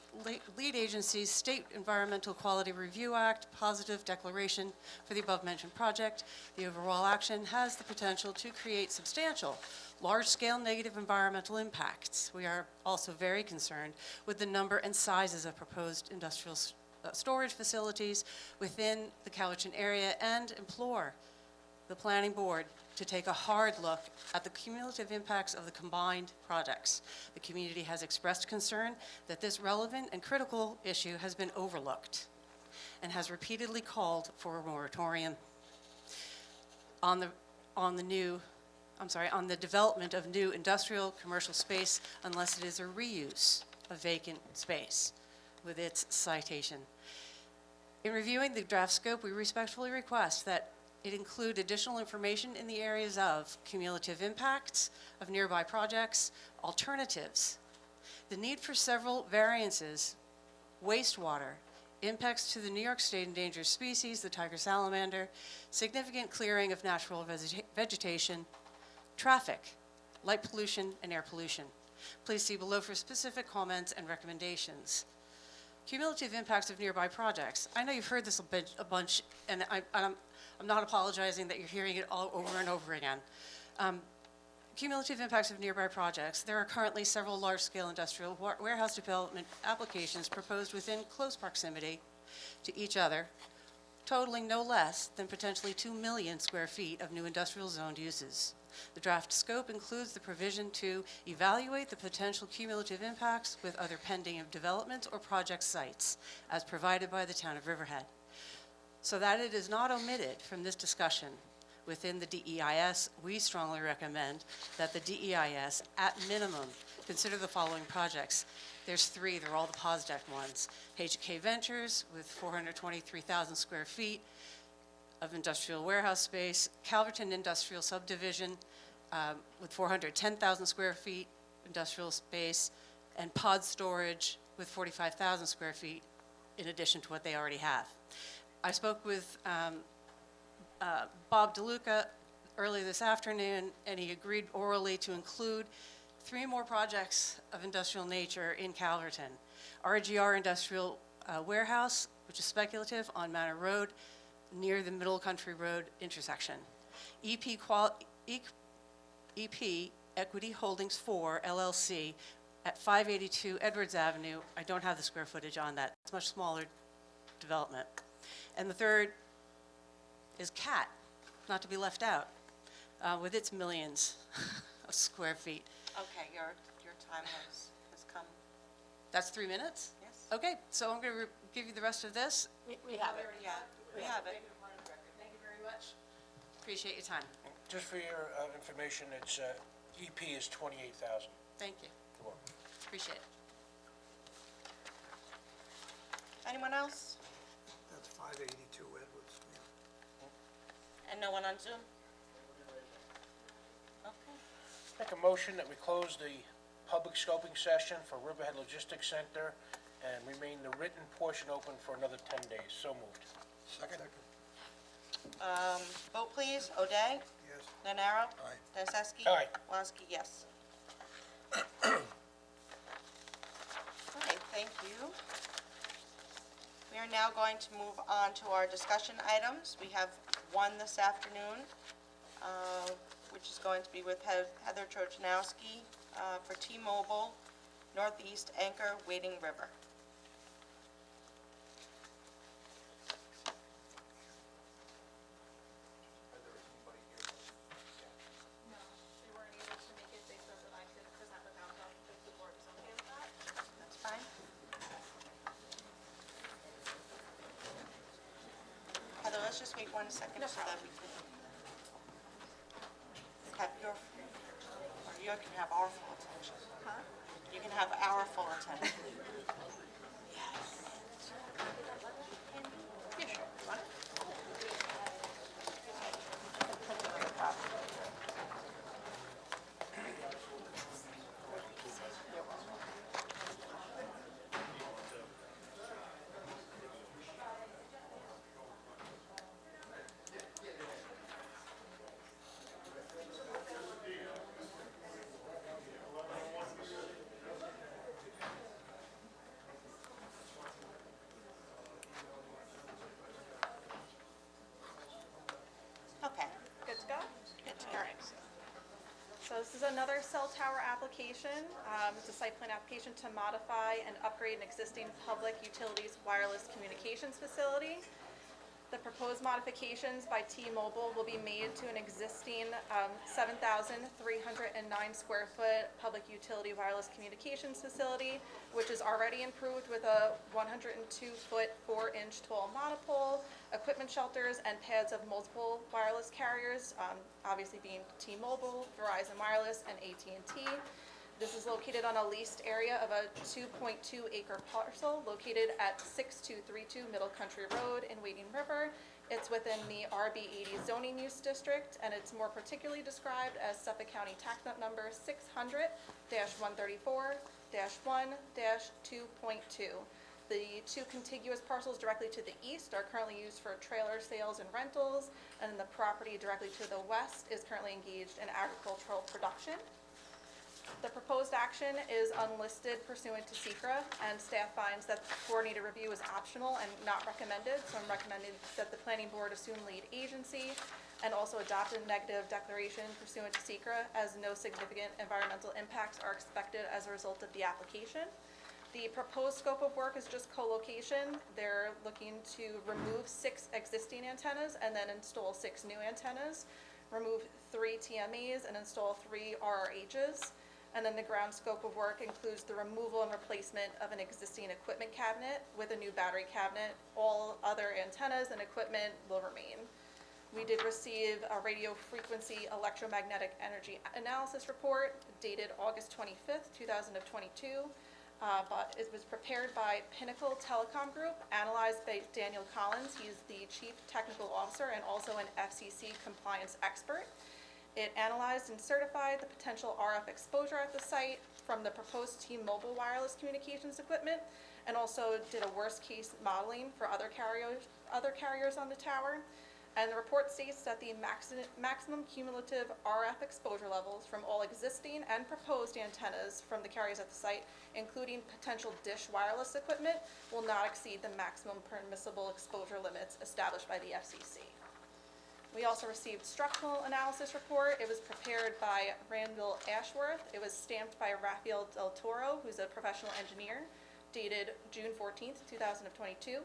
lead agency's State Environmental Quality Review Act positive declaration for the above-mentioned project. The overall action has the potential to create substantial large-scale negative environmental impacts. We are also very concerned with the number and sizes of proposed industrial storage facilities within the Calverton area and implore the planning board to take a hard look at the cumulative impacts of the combined projects. The community has expressed concern that this relevant and critical issue has been overlooked and has repeatedly called for a moratorium on the development of new industrial commercial space unless it is a reuse of vacant space, with its citation. In reviewing the draft scope, we respectfully request that it include additional information in the areas of cumulative impacts of nearby projects, alternatives, the need for several variances, wastewater, impacts to the New York State endangered species, the tiger salamander, significant clearing of natural vegetation, traffic, light pollution, and air pollution. Please see below for specific comments and recommendations. Cumulative impacts of nearby projects. I know you've heard this a bunch, and I'm not apologizing that you're hearing it all over and over again. Cumulative impacts of nearby projects. There are currently several large-scale industrial warehouse development applications proposed within close proximity to each other, totaling no less than potentially 2 million square feet of new industrial zoned uses. The draft scope includes the provision to evaluate the potential cumulative impacts with other pending developments or project sites, as provided by the town of Riverhead. So that it is not omitted from this discussion within the DEIS, we strongly recommend that the DEIS, at minimum, consider the following projects. There's 3, they're all the POSDEC ones. HK Ventures with 423,000 square feet of industrial warehouse space, Calverton Industrial Subdivision with 410,000 square feet industrial space, and Pod Storage with 45,000 square feet in addition to what they already have. I spoke with Bob DeLuca earlier this afternoon, and he agreed orally to include 3 more projects of industrial nature in Calverton. RGR Industrial Warehouse, which is speculative on Manor Road, near the Middle Country Road intersection. EP Equity Holdings 4 LLC at 582 Edwards Avenue. I don't have the square footage on that. It's a much smaller development. And the third is CAT, not to be left out, with its millions of square feet. Okay, your time has come. That's 3 minutes? Yes. Okay, so I'm going to give you the rest of this. We have it, yeah, we have it. Thank you very much. Appreciate your time. Just for your information, it's, EP is 28,000. Thank you. You're welcome. Appreciate it. Anyone else? That's 582 Edwards. And no one on Zoom? Okay. Make a motion that we close the public scoping session for Riverhead Logistics Center and remain the written portion open for another 10 days. So moved. Second. Vote please. O'Day? Yes. Nenaro? Aye. Nacesky? Aye. Woski, yes. Okay, thank you. We are now going to move on to our discussion items. We have one this afternoon, which is going to be with Heather Trochanowski for T-Mobile Northeast Anchor Wading River. That's fine. Heather, let's just wait 1 second so that we can have or you can have our full attention. Huh? You can have our full attention. Yeah, sure. Want it? application. It's a site plan application to modify and upgrade an existing public utilities wireless communications facility. The proposed modifications by T-Mobile will be made to an existing 7,309 square foot public utility wireless communications facility, which is already improved with a 102-foot, 4-inch tall monopole, equipment shelters, and pads of multiple wireless carriers, obviously being T-Mobile, Verizon Wireless, and AT&T. This is located on a leased area of a 2.2 acre parcel located at 6232 Middle Country Road in Wading River. It's within the RB 80 zoning use district, and it's more particularly described as Suffolk County Tax Map Number 600-134-1-2.2. The two contiguous parcels directly to the east are currently used for trailer sales and rentals, and the property directly to the west is currently engaged in agricultural production. The proposed action is unlisted pursuant to SECRA, and staff finds that the coordinated review is optional and not recommended, so I'm recommending that the planning board assume lead agency and also adopt a negative declaration pursuant to SECRA, as no significant environmental impacts are expected as a result of the application. The proposed scope of work is just co-location. They're looking to remove 6 existing antennas and then install 6 new antennas, remove 3 TMAs and install 3 RRHs. And then the ground scope of work includes the removal and replacement of an existing equipment cabinet with a new battery cabinet. All other antennas and equipment will remain. We did receive a radio frequency electromagnetic energy analysis report dated August 25th, 2022. But it was prepared by Pinnacle Telecom Group, analyzed by Daniel Collins. He's the Chief Technical Officer and also an FCC compliance expert. It analyzed and certified the potential RF exposure at the site from the proposed T-Mobile wireless communications equipment, and also did a worst-case modeling for other carriers on the tower. And the report states that the maximum cumulative RF exposure levels from all existing and proposed antennas from the carriers at the site, including potential dish wireless equipment, will not exceed the maximum permissible exposure limits established by the FCC. We also received structural analysis report. It was prepared by Randall Ashworth. It was stamped by Rafael Del Toro, who's a professional engineer, dated June 14th, 2022.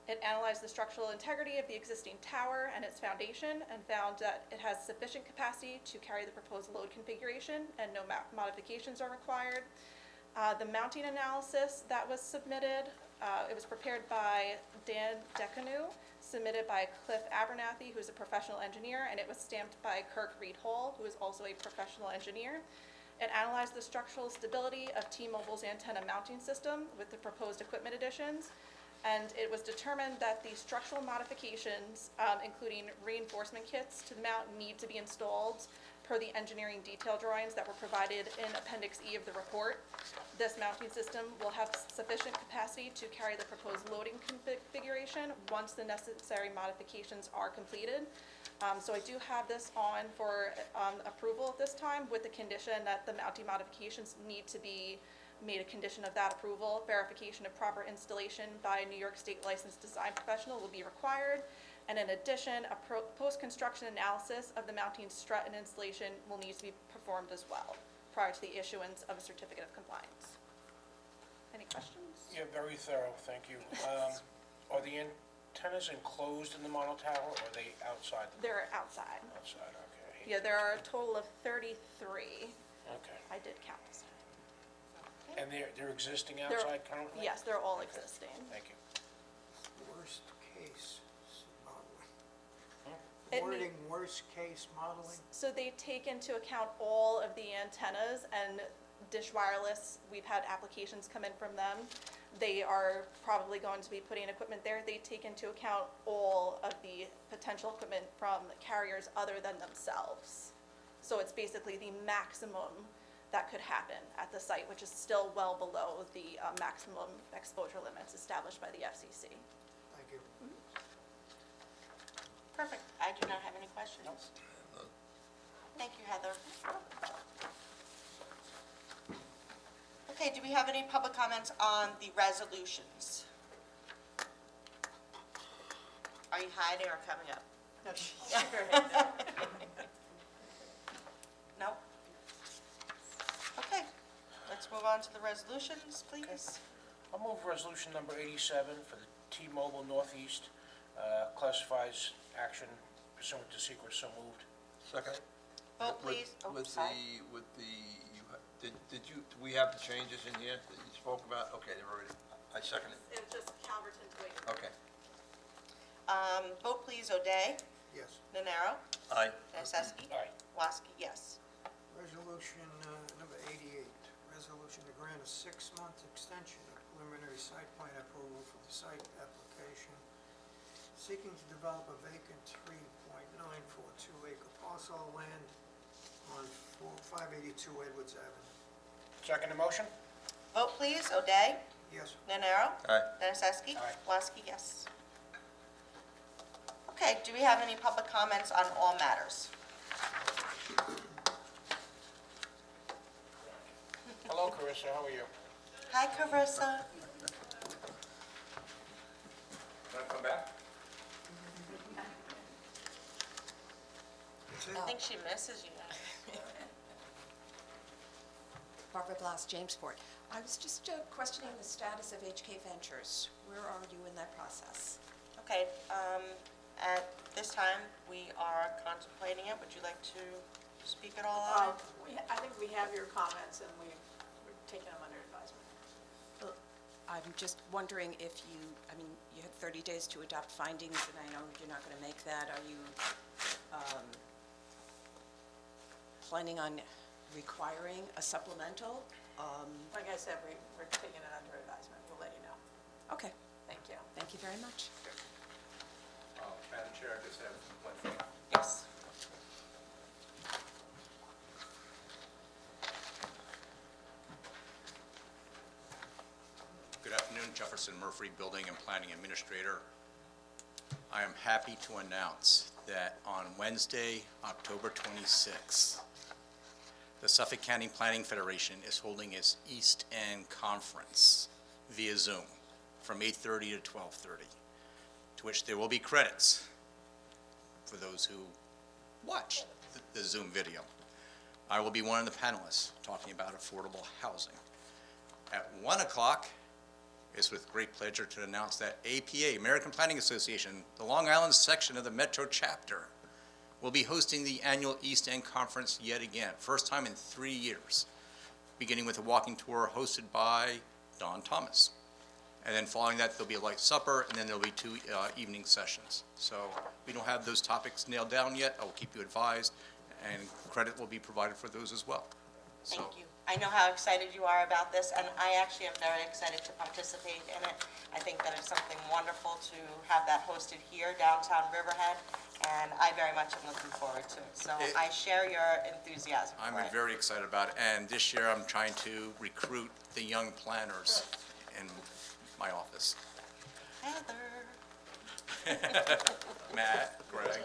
It analyzed the structural integrity of the existing tower and its foundation and found that it has sufficient capacity to carry the proposed load configuration and no modifications are required. The mounting analysis that was submitted, it was prepared by Dan Decanu, submitted by Cliff Abernathy, who's a professional engineer, and it was stamped by Kirk Reed Hall, who is also a professional engineer. It analyzed the structural stability of T-Mobile's antenna mounting system with the proposed equipment additions, and it was determined that the structural modifications, including reinforcement kits to the mount, need to be installed per the engineering detail drawings that were provided in Appendix E of the report. This mounting system will have sufficient capacity to carry the proposed loading configuration once the necessary modifications are completed. So I do have this on for approval at this time, with the condition that the mounting modifications need to be made a condition of that approval. Verification of proper installation by a New York State licensed design professional will be required. And in addition, a post-construction analysis of the mounting strut and installation will need to be performed as well, prior to the issuance of a certificate of compliance. Any questions? Yeah, very thorough, thank you. Are the antennas enclosed in the model tower, or are they outside? They're outside. Outside, okay. Yeah, there are a total of 33. Okay. I did count. And they're existing They're- outside currently? Yes, they're all existing. Thank you. Worst case modeling. It Wording, worst case modeling. So they take into account all of the antennas, and Dish Wireless, we've had applications come in from them. They are probably going to be putting equipment there. They take into account all of the potential equipment from carriers other than themselves. So it's basically the maximum that could happen at the site, which is still well below the maximum exposure limits established by the FCC. Thank you. Perfect. I do not have any questions. Thank you, Heather. Okay, do we have any public comments on the resolutions? Are you hiding or coming up? No? No? Okay, move on to the resolutions, please? I'll move resolution number 87 for the T-Mobile Northeast classifies action pursuant to secret, so moved. Second. Vote, please. Oh, sorry. Did you, do we have the changes in here that you spoke about? Okay, they're already, I second it. It was just Calverton to wait. Okay. Vote, please. O'Day? Yes. Nenaro? Aye. Nacesky? Aye. Woski, yes. Resolution number 88, resolution to grant a 6-month extension of preliminary site plan approval for the site application seeking to develop a vacant 3.942 acre parcel of land on 582 Edwards Avenue. Second the motion? Vote, please. O'Day? Yes. Nenaro? Aye. Nacesky? Aye. Woski, yes. Okay, do we have any public comments on all matters? Hello, Carissa, how are you? Hi, Carissa. Want to come back? I think she misses you. Barbara Blas, Jamesport. I was just questioning the status of HK Ventures. Where are you in that process? Okay, at this time, we are contemplating it. Would you like to speak at all on it? I think we have your comments and we're taking them under advisement. I'm just wondering if you, I mean, you had 30 days to adopt findings, and I know you're not going to make that. Are you planning on requiring a supplemental? Like I said, we're taking it under advisement. We'll let you know. Okay, Thank you. thank you very much. Madam Chair, I just have one thing. Yes. Good afternoon, Jefferson Murphy, Building and Planning Administrator. I am happy to announce that on Wednesday, October 26th, the Suffolk County Planning Federation is holding its East End Conference via Zoom from 8:30 to 12:30, to which there will be credits for those who watch the Zoom video. I will be one of the panelists talking about affordable housing. At 1 o'clock, it's with great pleasure to announce that APA, American Planning Association, the Long Island section of the Metro chapter, will be hosting the annual East End Conference yet again, first time in 3 years, beginning with a walking tour hosted by Don Thomas. And then following that, there'll be a light supper, and then there'll be 2 evening sessions. So we don't have those topics nailed down yet. I will keep you advised, and credit will be provided for those as well. So- Thank you. I know how excited you are about this, and I actually am very excited to participate in it. I think that it's something wonderful to have that hosted here downtown Riverhead, and I very much am looking forward to it. So I share your enthusiasm I'm for it. very excited about it, and this year I'm trying to recruit the young planners in my office. Heather. Matt, Greg.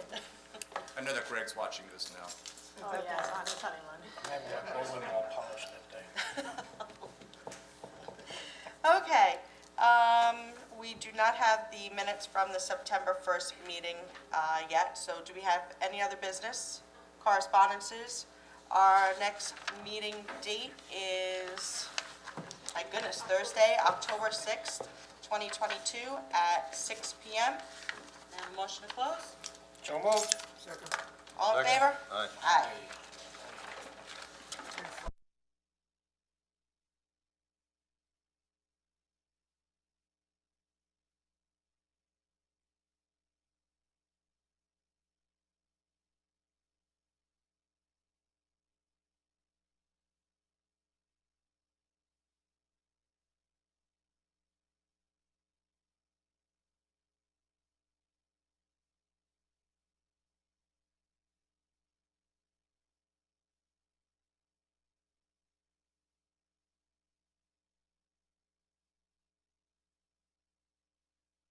I know that Greg's watching this now. Oh, yeah, on his honeymoon. I have that bowling ball polished that day. Okay, we do not have the minutes from the September 1st meeting yet, so do we have any other business? Correspondences? Our next meeting date is, my goodness, Thursday, October 6th, 2022 at 6 PM. May I have a motion to close? So moved. Second. All in Second. favor? Aye. Aye.